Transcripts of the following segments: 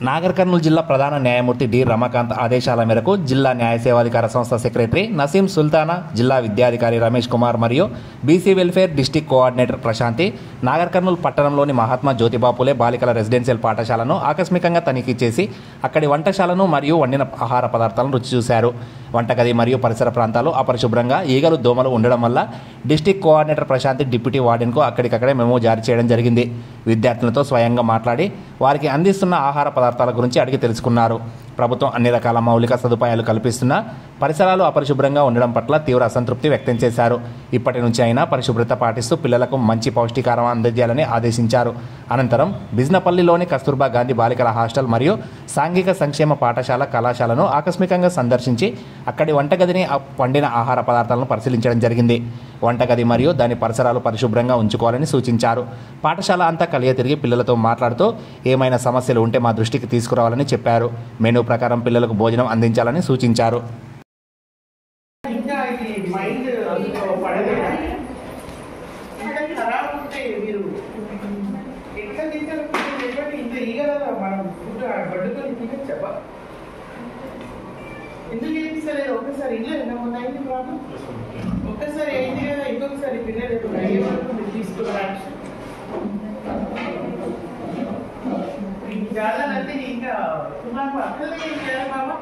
నాగర్ కర్నూలు జిల్లా ప్రధాన న్యాయమూర్తి డి రమాకాంత్ ఆదేశాల మేరకు జిల్లా న్యాయ సేవాధికార సంస్థ సెక్రటరీ నసీం సుల్తానా, జిల్లా విద్యాధికారి రమేష్ కుమార్ మరియు BC welfare district coordinator Prashanti Nagar Kurnool పట్టణంలోని మహాత్మా జ్యోతిబాపులే బాలికల రెసిడెన్షియల్ పాఠశాలను ఆకస్మికంగా తనిఖీ చేసి అక్కడి వంటశాలను మరియు వండిన ఆహార పదార్థాలను రుచి చూశారు. వంటగది మరియు పరిసర ప్రాంతాలు అపరిశుభ్రంగా, ఈగలు, దోమలు ఉండడం వల్ల డిస్టిక్ కోఆర్డినేటర్ ప్రశాంతి డిప్యూటీ వార్డెన్కు అక్కడికక్కడే మెమో జారీ చేయడం జరిగింది. విద్యార్థులతో స్వయంగా మాట్లాడి వారికి అందిస్తున్న ఆహార పదార్థాల గురించి అడిగి తెలుసుకున్నారు. ప్రభుత్వం అన్ని రకాల మౌలిక సదుపాయాలు కల్పిస్తున్నా పరిసరాలు అపరిశుభ్రంగా ఉండడం పట్ల తీవ్ర అసంతృప్తి వ్యక్తం చేశారు. ఇప్పటి నుంచి అయినా పరిశుభ్రత పాటిస్తూ పిల్లలకు మంచి పౌష్టికారం అందజేయాలని ఆదేశించారు. అనంతరం బిజ్నపల్లిలోని కస్తూర్బా గాంధీ బాలికల హాస్టల్ మరియు సాంఘిక సంక్షేమ పాఠశాల కళాశాలను ఆకస్మికంగా సందర్శించి అక్కడి వంటగదిని వండిన ఆహార పదార్థాలను పరిశీలించడం జరిగింది. వంటగది మరియు దాని పరిసరాలు పరిశుభ్రంగా ఉంచుకోవాలని సూచించారు. పాఠశాల అంతా కలియ తిరిగి పిల్లలతో మాట్లాడుతూ ఏమైనా సమస్యలు ఉంటే మా దృష్టికి తీసుకురావాలని చెప్పారు. మెనూ ప్రకారం పిల్లలకు భోజనం అందించాలని సూచించారు. ఎందుకు చేపిస్తలేదు? ఒకసారి ఇంట్లో ఏమన్నా అయింది ప్రాబ్లం, ఒక్కసారి అయింది కదా, ఇంకొకసారి పిల్లలు ఏమనుకుంటుంది తీసుకురా జాలంటే ఇంకా మాకు అక్కడే ఏం చేయాలి బాబా?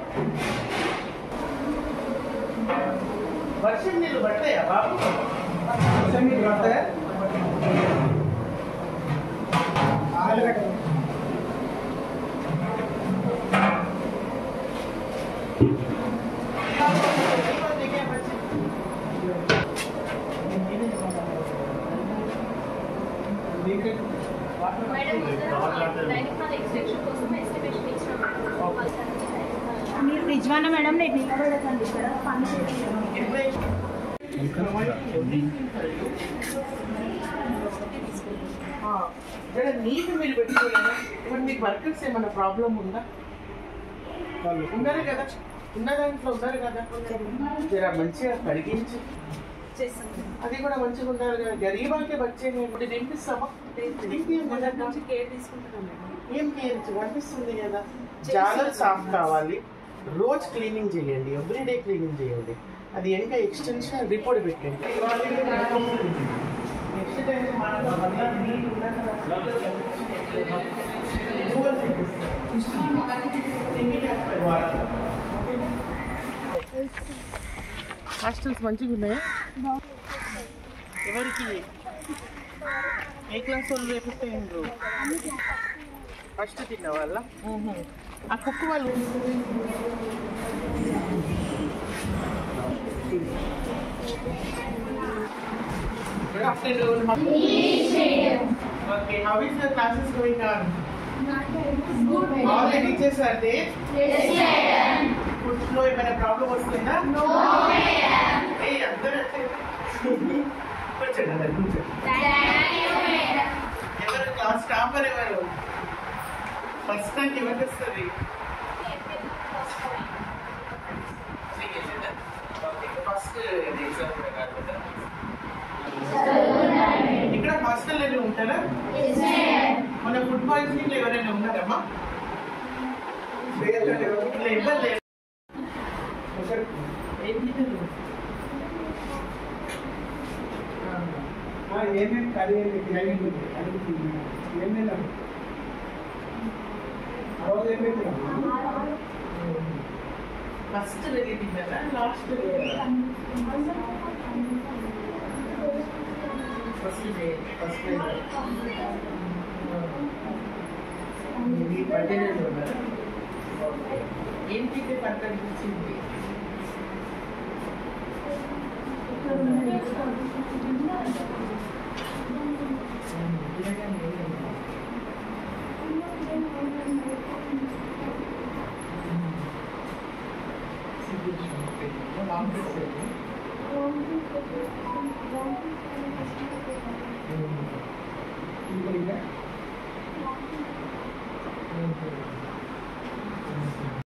వర్షం నీళ్ళు పడతాయా బాబు? వర్షం నీళ్ళు పడతాయా? మీరు నిజమన్నా మేడం, నేను నిలబడకండి ఇక్కడ పని నీకు మీరు పెట్టుకోలేదా? ఇప్పుడు మీకు వర్కర్స్ ఏమైనా ప్రాబ్లం ఉందా? ఉన్నారు కదా, ఉన్న దాంట్లో ఉన్నారు కదా, జర మంచిగా కడిగించి అది కూడా మంచిగా ఉన్నారు కదా. గరీబాకే వచ్చే మేము తినిపిస్తామా? కేర్ తీసుకుంటున్నాం. ఏం కేర్ కనిపిస్తుంది కదా. చాలా సాఫ్ కావాలి, రోజు క్లీనింగ్ చేయండి, ఎవ్రీడే క్లీనింగ్ చేయండి. అది ఇంకా ఎక్స్టెన్షన్ రిపోర్ట్ పెట్టండి. హాస్టల్స్ మంచిగా ఉన్నాయా? ఎవరికి ఏ క్లాస్ వాళ్ళు రేపిస్తారు? ఫస్ట్ తిన్న వాళ్ళ ఆ కుక్క వాళ్ళు Good afternoon. Okay, how is the classes going on? Good. All the teachers are there? Yes, madam. Food flow ఏమైనా ప్రాబ్లం వస్తుందా? No, madam. Hey, అందరూ కూర్చోండి, అందరూ కూర్చోండి. ఎవరు క్లాస్ టాపర్? ఎవరు ఫస్ట్ ర్యాంక్ ఎవరికి వస్తుంది? ఫస్ట్ ఎగ్జామ్ కూడా కాదు కదా. ఇక్కడ హాస్టల్ లో ఉంటారా? మన ఫుడ్ పాయిజనింగ్ ఎవరైనా ఉన్నారమ్మా? ఇబ్బంది ఏమేమి కర్రీ ఏమైనా ఫస్ట్ రెడీ తిన్నారా? లాస్ట్ ఏంటి పంట అనిపించింది?